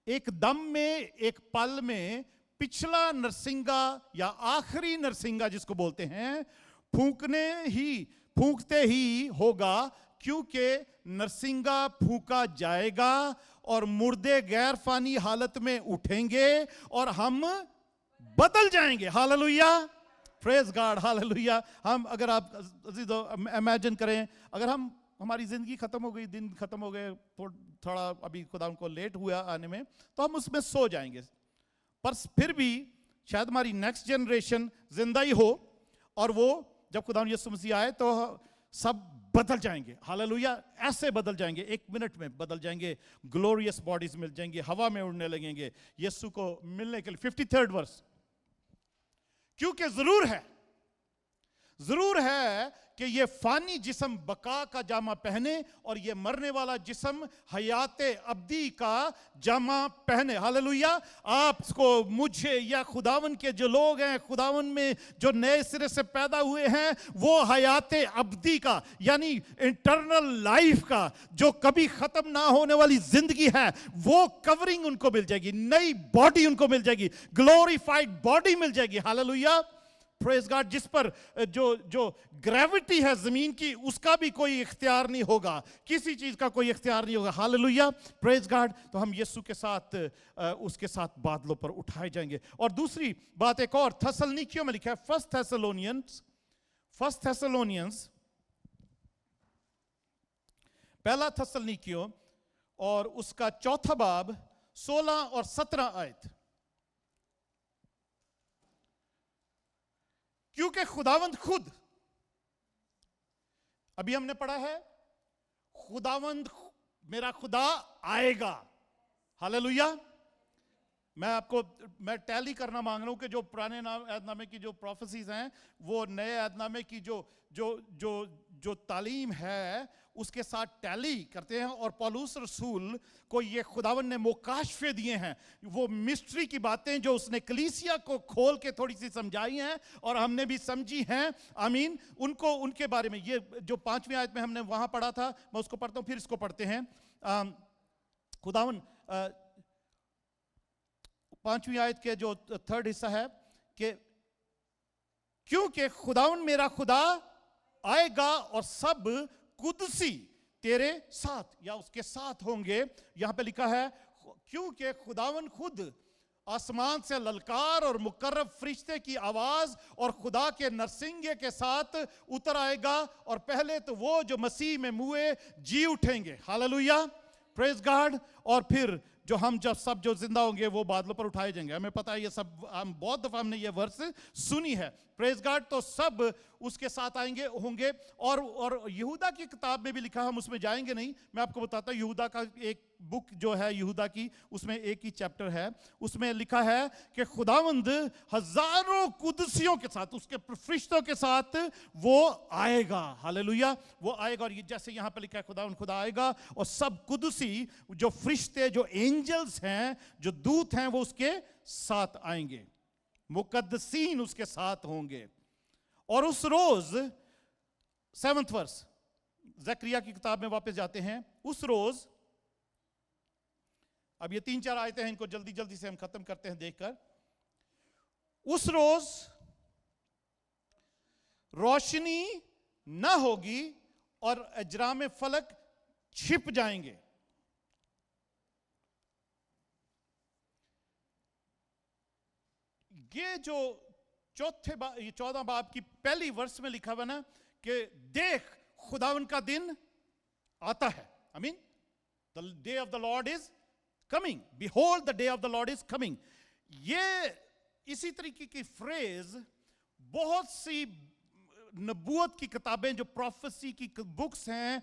[SPEAKER 1] ایک دم میں, ایک پل میں, پچھلا نرسنگا یا آخری نرسنگا جس کو بولتے ہیں پھونکتے ہی ہوگا, کیونکہ نرسنگا پھونکا جائے گا اور مردے غیر فانی حالت میں اٹھیں گے اور ہم بدل جائیں گے. ہاللویہ, پریز گاڈ, ہاللویہ. ہم اگر آپ عزیزو امیجن کریں, اگر ہماری زندگی ختم ہو گئی, دن ختم ہو گئے, تھوڑا ابھی خدا ان کو لیٹ ہوا آنے میں, تو ہم اس میں سو جائیں گے, پر پھر بھی شاید ہماری نیکسٹ جنریشن زندہ ہی ہو اور وہ جب خدا یسوع مسیح آئے تو سب بدل جائیں گے. ہاللویہ, ایسے بدل جائیں گے, ایک منٹ میں بدل جائیں گے, گلوریس باڈیز مل جائیں گے, ہوا میں اڑنے لگیں گے یسوع کو ملنے کے لیے. 53rd ورس. کیونکہ ضرور ہے کہ یہ فانی جسم بقا کا جامہ پہنے اور یہ مرنے والا جسم حیات ابدی کا جامہ پہنے. ہاللویہ. آپ کو, مجھے یا خداون کے جو لوگ ہیں, خداون میں جو نئے سرے سے پیدا ہوئے ہیں, وہ حیات ابدی کا یعنی انٹرنل لائف کا, جو کبھی ختم نہ ہونے والی زندگی ہے, وہ کورنگ ان کو مل جائے گی, نئی باڈی ان کو مل جائے گی, گلوریفائڈ باڈی مل جائے گی. ہاللویہ, پریز گاڈ. جس پر جو گریوٹی ہے زمین کی, اس کا بھی کوئی اختیار نہیں ہوگا, کسی چیز کا کوئی اختیار نہیں ہوگا. ہاللویہ, پریز گاڈ. تو ہم یسوع کے ساتھ اس کے ساتھ بادلوں پر اٹھائے جائیں گے. اور دوسری بات ایک اور تھسلنیکیوں میں لکھا ہے, فرسٹ تھیسالونینس, پہلا تھسلنیکیوں اور اس کا 4 باب 16 اور 17 آیت. کیونکہ خداوند خود, ابھی ہم نے پڑھا ہے خداوند میرا خدا آئے گا. ہاللویہ. میں ٹیلی کرنا مانگ رہا ہوں کہ جو پرانے عہد نامے کی جو پروفیسیز ہیں وہ نئے عہد نامے کی جو تعلیم ہے اس کے ساتھ ٹیلی کرتے ہیں. اور پولس رسول کو یہ خداوند نے مکاشفے دیے ہیں, وہ مسٹری کی باتیں جو اس نے کلیسیا کو کھول کے تھوڑی سی سمجھائی ہیں اور ہم نے بھی سمجھی ہیں. آمین. ان کے بارے میں یہ جو 5ویں آیت میں ہم نے وہاں پڑھا تھا, میں اس کو پڑھتا ہوں پھر اس کو پڑھتے ہیں. خداوند 5ویں آیت کے جو 3rd حصہ ہے کہ کیونکہ خداوند میرا خدا آئے گا اور سب قدسی تیرے ساتھ یا اس کے ساتھ ہوں گے. یہاں پہ لکھا ہے کیونکہ خداوند خود آسمان سے للکار اور مقرب فرشتے کی آواز اور خدا کے نرسنگے کے ساتھ اتر آئے گا, اور پہلے تو وہ جو مسیح میں موئے جی اٹھیں گے. ہاللویہ, پریز گاڈ. اور پھر سب جو زندہ ہوں گے وہ بادلوں پر اٹھائے جائیں گے. ہمیں پتا ہے یہ سب, بہت دفعہ ہم نے یہ ورس سنی ہے. پریز گاڈ. تو سب اس کے ساتھ آئیں گے, ہوں گے. اور یہودا کی کتاب میں بھی لکھا, ہم اس میں جائیں گے نہیں, میں آپ کو بتاتا ہوں. یہودا کا ایک بک جو ہے یہودا کی, اس میں ایک ہی چیپٹر ہے, اس میں لکھا ہے کہ خداوند ہزاروں قدسیوں کے ساتھ, اس کے فرشتوں کے ساتھ وہ آئے گا. ہاللویہ, وہ آئے گا. اور یہ جیسے یہاں پہ لکھا ہے خداوند خدا آئے گا اور سب قدسی جو فرشتے, جو اینجلز ہیں, جو دوت ہیں, وہ اس کے ساتھ آئیں گے, مقدسین اس کے ساتھ ہوں گے. اور اس روز 7th ورس, زکریا کی کتاب میں واپس جاتے ہیں. اس روز, اب یہ 3-4 آیتیں ہیں, ان کو جلدی سے ہم ختم کرتے ہیں دیکھ کر. اس روز روشنی نہ ہوگی اور اجرام فلک چھپ جائیں گے. یہ جو 14 باب کی पहली वर्ष में लिखा हुआ ना कि देख खुदावन का दिन आता है. I mean, the day of the Lord is coming. Behold, the day of the Lord is coming. ये इसी तरीके की फ्रेज बहुत सी नबूवत की किताबें, जो प्रोफेसी की बुक्स हैं,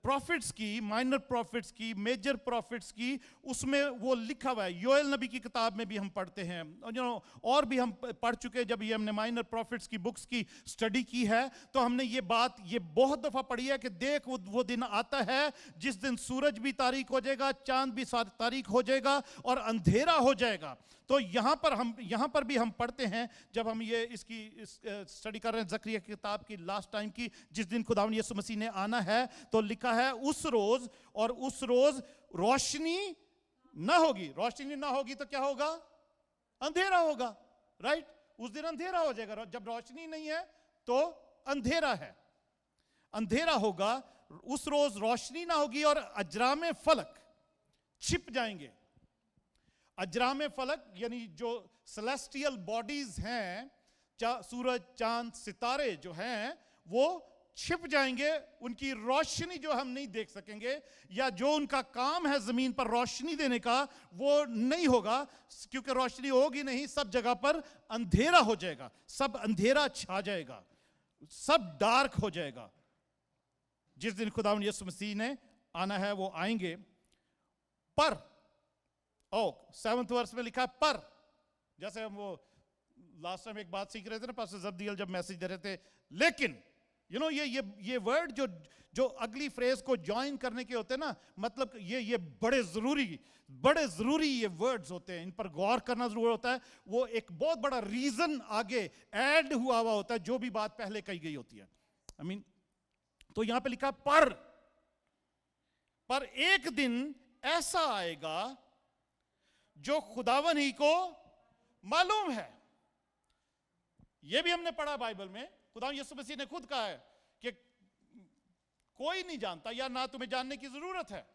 [SPEAKER 1] प्रॉफिट्स की, माइनर प्रॉफिट्स की, मेजर प्रॉफिट्स की, उसमें वो लिखा हुआ है. योएल नबी की किताब में भी हम पढ़ते हैं, और भी हम पढ़ चुके हैं. जब ये हमने माइनर प्रॉफिट्स की बुक्स की स्टडी की है तो हमने ये बात ये बहुत दफ़ा पढ़ी है कि देख वो दिन आता है जिस दिन सूरज भी तारीक हो जाएगा, चांद भी तारीक हो जाएगा और अंधेरा हो जाएगा. तो यहाँ पर भी हम पढ़ते हैं, जब हम ये इसकी स्टडी कर रहे हैं जकरिया की किताब की लास्ट टाइम की, जिस दिन खुदावन यीशु मसीह ने आना है, तो लिखा है उस रोज रोशनी ना होगी. रोशनी ना होगी तो क्या होगा? अंधेरा होगा. राइट? उस दिन अंधेरा हो जाएगा. जब रोशनी नहीं है तो अंधेरा है, अंधेरा होगा. उस रोज रोशनी ना होगी और अजरामे फलक छिप जाएंगे. अजरामे फलक यानी जो सेलेस्टियल बॉडीज हैं, सूरज, चांद, सितारे जो हैं, वो छिप जाएंगे. उनकी रोशनी जो हम नहीं देख सकेंगे, या जो उनका काम है जमीन पर रोशनी देने का, वो नहीं होगा. क्योंकि रोशनी होगी नहीं, सब जगह पर अंधेरा हो जाएगा, सब अंधेरा छा जाएगा, सब डार्क हो जाएगा. जिस दिन खुदावंद यीशु मसीह ने आना है वो आएंगे. पर 7th वर्स में लिखा है पर. जैसे हम वो लास्ट टाइम एक बात सीख रहे थे ना, पास्टर जब्दियल जब मैसेज दे रहे थे, लेकिन ये वर्ड जो अगली फ्रेज को ज्वाइन करने के होते हैं ना, मतलब ये बड़े जरूरी ये वर्ड्स होते हैं. इन पर गौर करना जरूर होता है. वो एक बहुत बड़ा रीजन आगे ऐड हुआ होता है जो भी बात पहले कही गई होती है. तो यहां पे लिखा पर एक दिन ऐसा आएगा जो खुदावन ही को मालूम है. यह भी हमने पढ़ा बाइबल में. खुदावन यीशु मसीह ने खुद कहा है कि कोई नहीं जानता, या ना तुम्हें जानने की जरूरत है.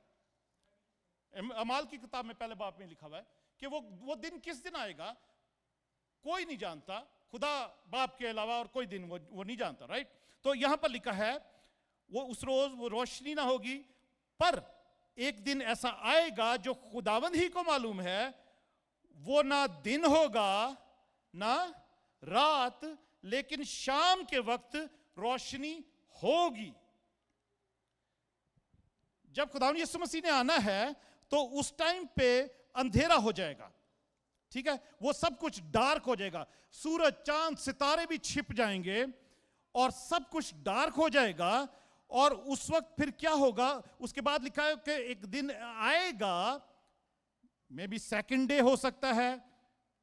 [SPEAKER 1] अमाल की किताब में पहले बाब में लिखा हुआ है कि वो दिन किस दिन आएगा कोई नहीं जानता, खुदा बाप के अलावा और कोई दिन वो नहीं जानता. राइट? तो यहां पर लिखा है वो उस रोज वो रोशनी ना होगी, पर एक दिन ऐसा आएगा जो खुदावंद ही को मालूम है. वो ना दिन होगा ना रात, लेकिन शाम के वक्त रोशनी होगी. जब खुदावंद यीशु मसीह ने आना है तो उस टाइम पे अंधेरा हो जाएगा. ठीक है? वो सब कुछ डार्क हो जाएगा. सूरज, चांद, सितारे भी छिप जाएंगे और सब कुछ डार्क हो जाएगा. और उस वक्त फिर क्या होगा? उसके बाद लिखा है कि एक दिन आएगा, मे बी सेकंड डे हो सकता है,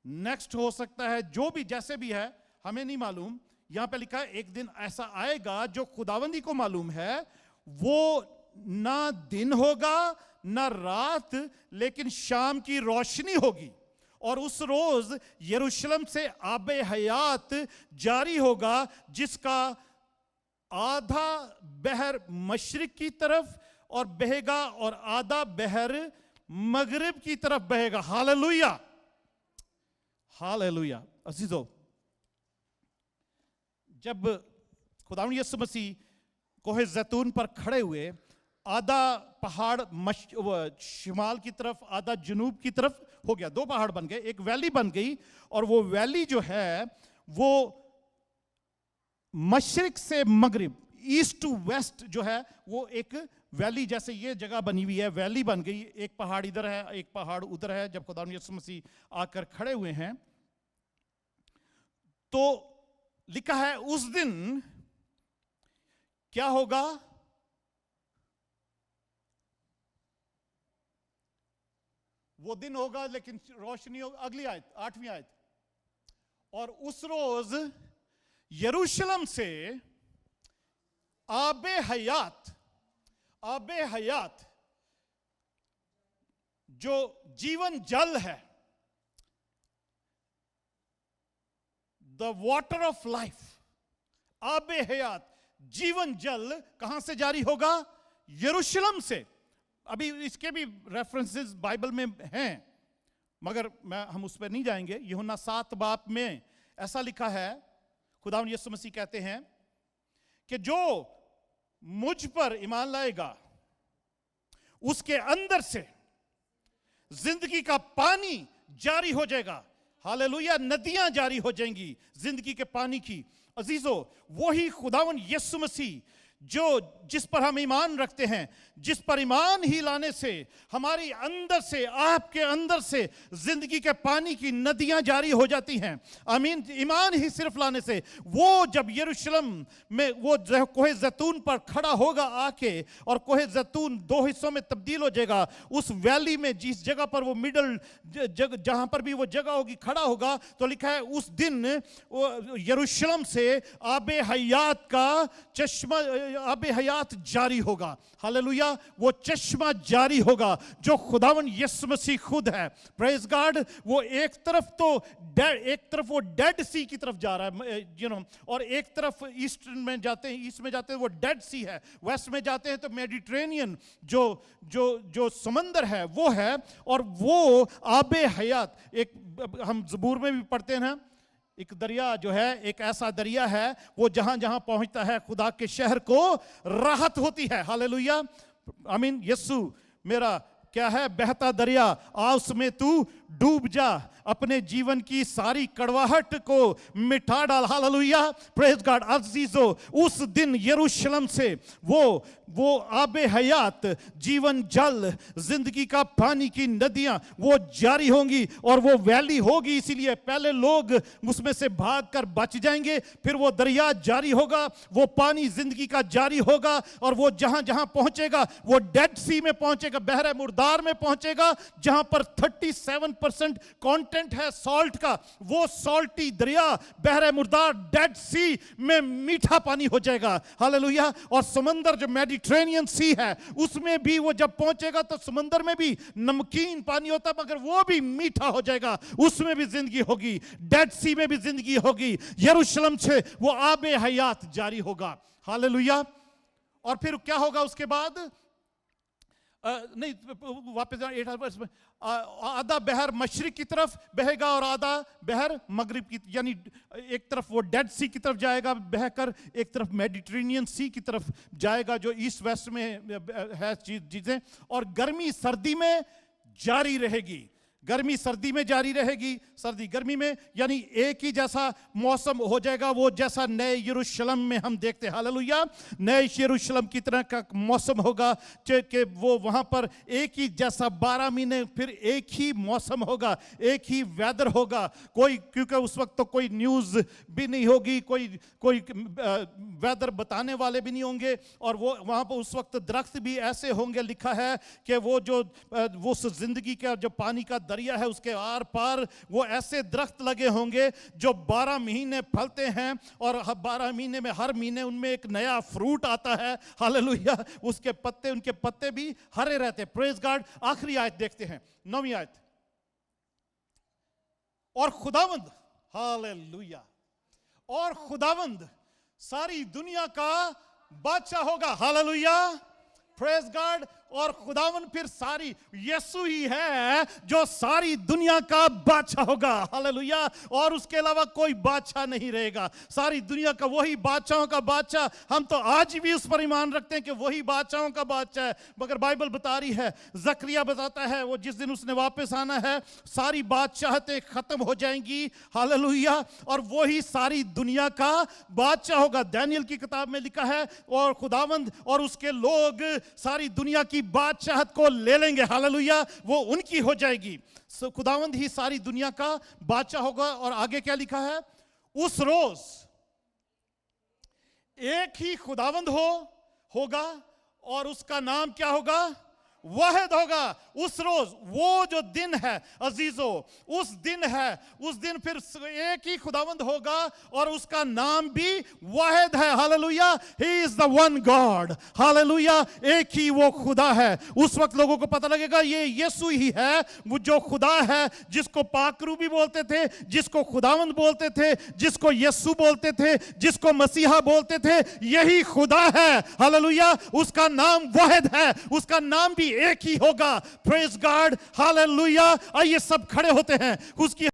[SPEAKER 1] नेक्स्ट हो सकता है, जो भी जैसे भी है हमें नहीं मालूम. यहां पे लिखा है एक दिन ऐसा आएगा जो खुदावंदी को मालूम है. वो ना दिन होगा ना रात, लेकिन शाम की रोशनी होगी. और उस रोज यरूशलेम से आबे हयात जारी होगा, जिसका आधा बहर मशरिक की तरफ और बहेगा और आधा बहर मगरिब की तरफ बहेगा. Hallelujah, hallelujah. अजीजों, जब खुदावंद यीशु मसीह कोहे जैतून पर खड़े हुए, आधा पहाड़ शिमाल की तरफ, आधा जनूब की तरफ हो गया, 2 पहाड़ बन गए, एक वैली बन गई. और वो वैली जो है वो मशरिक से मगरिब, ईस्ट टू वेस्ट जो है, वो एक वैली, जैसे ये जगह बनी हुई है, वैली बन गई. एक पहाड़ इधर है, एक पहाड़ उधर है. जब खुदावंद यीशु मसीह आकर खड़े हुए हैं तो लिखा है उस दिन क्या होगा? वो दिन होगा लेकिन रोशनी होगी. अगली आयत, 8वीं आयत. और उस रोज यरूशलेम से आबे हयात जो जीवन जल है, द वाटर ऑफ लाइफ, आबे हयात जीवन जल कहां से जारी होगा? यरूशलेम से. अभी इसके भी रेफरेंसेस बाइबल में हैं, मगर हम उस पर नहीं जाएंगे. यूहन्ना 7 बाब में ऐसा लिखा है, खुदावंद यीशु मसीह कहते हैं कि जो मुझ पर ईमान लाएगा उसके अंदर से जिंदगी का पानी जारी हो जाएगा। हालेलुया, नदियां जारी हो जाएंगी जिंदगी के पानी की। अजीजों, वही खुदावंद यीशु मसीह जिस पर हम ईमान रखते हैं, जिस पर ईमान ही लाने से हमारी अंदर से, आपके अंदर से जिंदगी के पानी की नदियां जारी हो जाती हैं। आमीन। ईमान ही सिर्फ लाने से, वो जब यरूशलेम में वो कोहे जैतून पर खड़ा होगा आके, और कोहे जैतून दो हिस्सों में तब्दील हो जाएगा, उस वैली में जिस जगह पर वो मिडल जहां पर भी वो जगह होगी खड़ा होगा, तो लिखा है उस दिन यरूशलेम से आबे हयात का चश्मा, आबे हयात जारी होगा। हालेलुया, वो चश्मा जारी होगा जो खुदावन यीशु मसीह खुद है। Praise God. वो एक तरफ वो डेड सी की तरफ जा रहा है, और एक तरफ ईस्ट में जाते हैं वो डेड सी है, वेस्ट में जाते हैं तो मेडिटेरेनियन जो समंदर है वो है, और वो आबे हयात, एक हम ज़बूर में भी पढ़ते हैं ना, एक दरिया जो है, एक ऐसा दरिया है वो जहां जहां पहुंचता है खुदा के शहर को राहत होती है। हालेलुया, आमीन। यीशु मेरा क्या है, बहता दरिया, आ उसमें तू डूब जा, अपने जीवन की सारी कड़वाहट को मिटा डाल। Hallelujah, praise God. अजीजों, उस दिन यरूशलेम से वो आबे हयात, जीवन जल, जिंदगी का पानी की नदियां वो जारी होंगी, और वो वैली होगी। इसीलिए पहले लोग उसमें से भागकर बच जाएंगे, फिर वो दरिया जारी होगा, वो पानी जिंदगी का जारी होगा, और वो जहां जहां पहुंचेगा, वो डेड सी में पहुंचेगा, बहरे मुर्दार में पहुंचेगा, जहां पर 37% कंटेंट है सॉल्ट का। वो सॉल्टी दरिया, बहरे मुर्दार, डेड सी में मीठा पानी हो जाएगा। हालेलुया। और समंदर जो मेडिटेरेनियन सी है, उसमें भी वो जब पहुंचेगा तो समंदर में भी नमकीन पानी होता है, मगर वो भी मीठा हो जाएगा, उसमें भी जिंदगी होगी। डेड सी में भी जिंदगी होगी। यरूशलेम से वो आबे हयात जारी होगा। हालेलुया। और फिर क्या होगा उसके बाद? नहीं, वापस 8 वर्ष में, आधा बहर मशरिक की तरफ बहेगा और आधा बहर मगरिब की, यानी एक तरफ वो डेड सी की तरफ जाएगा बहकर, एक तरफ मेडिटेरेनियन सी की तरफ जाएगा, जो ईस्ट वेस्ट में है चीजें। और गर्मी सर्दी में जारी रहेगी, गर्मी सर्दी में जारी रहेगी, सर्दी गर्मी में, यानी एक ही जैसा मौसम हो जाएगा, वो जैसा नए यरूशलेम में हम देखते हैं। हालेलुया। नए यरूशलेम की तरह का मौसम होगा कि वो वहां पर एक ही जैसा 12 महीने फिर एक ही मौसम होगा, एक ही वेदर होगा। क्योंकि उस वक्त तो कोई न्यूज़ भी नहीं होगी, कोई वेदर बताने वाले भी नहीं होंगे, और वो वहां पर उस वक्त दरख्त भी ऐसे होंगे, लिखा है कि वो उस जिंदगी का जो पानी का दरिया है उसके आर पार वो ऐसे दरख्त लगे होंगे जो 12 महीने फलते हैं, और 12 महीने में हर महीने उनमें एक नया फ्रूट आता है। हालेलुया। उनके पत्ते भी हरे रहते हैं। Praise God. आखिरी आयत देखते हैं, 9वीं आयत। और खुदावंद, हालेलुया, और खुदावंद सारी दुनिया का बादशाह होगा। Hallelujah, praise God. और खुदावन फिर सारी, यीशु ही है जो सारी दुनिया का बादशाह होगा। हालेलुया। और उसके अलावा कोई बादशाह नहीं रहेगा। सारी दुनिया का वही बादशाहों का बादशाह। हम तो आज भी उस पर ईमान रखते हैं कि वही बादशाहों का बादशाह है, मगर बाइबल बता रही है, जकरिया बताता है, वो जिस दिन उसने वापस आना है सारी बादशाहतें खत्म हो जाएंगी। हालेलुया। और वही सारी दुनिया का बादशाह होगा। दानियल की किताब में लिखा है, और खुदावंद और उसके लोग सारी दुनिया की बादशाहत को ले लेंगे। हालेलुया। वो उनकी हो जाएगी। खुदावंद ही सारी दुनिया का बादशाह होगा। और आगे क्या लिखा है? उस रोज एक ही खुदावंद होगा, और उसका नाम क्या होगा? वाहिद होगा। उस रोज, वो जो दिन है अजीजों, उस दिन फिर एक ही खुदावंद होगा, और उसका नाम भी वाहिद है। Hallelujah. He is the one God. Hallelujah. एक ही वो खुदा है। उस वक्त लोगों को पता लगेगा ये यीशु ही है, वो जो खुदा है, जिसको पाकरूबी बोलते थे, जिसको खुदावंद बोलते थे, जिसको यीशु बोलते थे, जिसको मसीहा बोलते थे, यही खुदा है। हालेलुया। उसका नाम वाहिद है, उसका नाम भी एक ही होगा। Praise God. हालेलुया। आइए सब खड़े होते हैं, उसकी